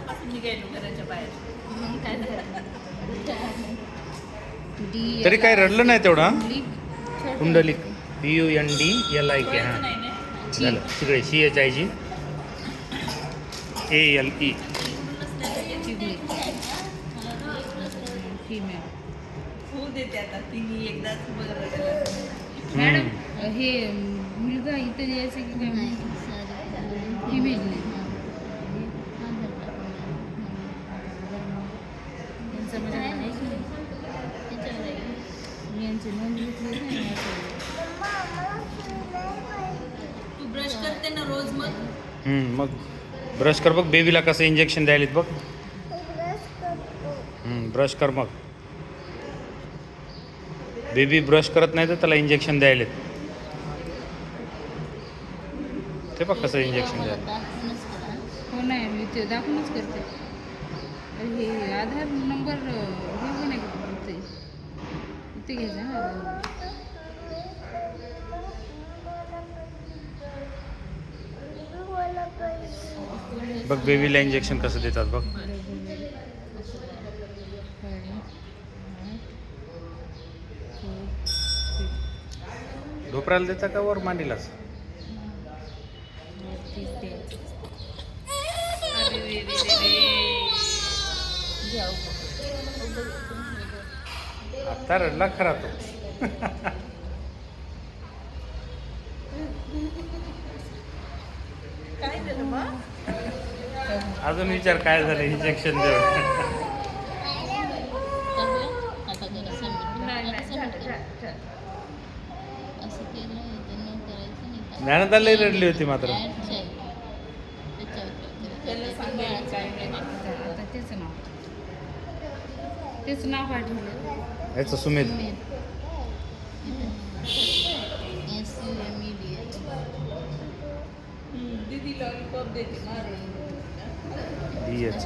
तेव्हापासून मी गेलो घराच्या बाहेर. मग काय झालं? तरी काही रडलं नाही तेवढा. छोटं. कुंडलिक PUNDLIK. थोडंच हां नाही ना. झालं तिकडे CHIG ALE. फिमेल. होऊ देते आता तिने एकदाच बघितलं. मॅडम हे मुलगा इथं यायचं की काय? फिमेल नाही. त्यांचं म्हणजे आहे की नाही? यांची नोंद घेतली नाही असं. तू ब्रश करते ना रोज मग? मग ब्रश कर बघ. बेबीला कसं इंजेक्शन द्यायलेत बघ. ब्रश कर मग. बेबी ब्रश करत नाही तर त्याला इंजेक्शन द्यायलेत. ते बघ कसं इंजेक्शन द्यायला. हो नाही मी ते दाखवूनच करते. हे आधार नंबर हे पण आहे का इथे? इथे घ्यायचा ना आधार नंबर. बघ बेबीला इंजेक्शन कसं देतात बघ. ढोपराला देता का वर मांडीलाच? अरे रे रे रे रे. आता रडला खरा तो. काय झालं मग? अजून विचार काय झालं इंजेक्शन देऊन. नाही नाही झालं झालं. ज्ञानदा लई रडली होती मात्र. त्याला सांगायचं काय नाही. आता तेच नाव पाठवलं. याचं सुमेध. दीदी लॉलीपॉप देते मारून. DH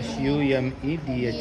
SUMEDH.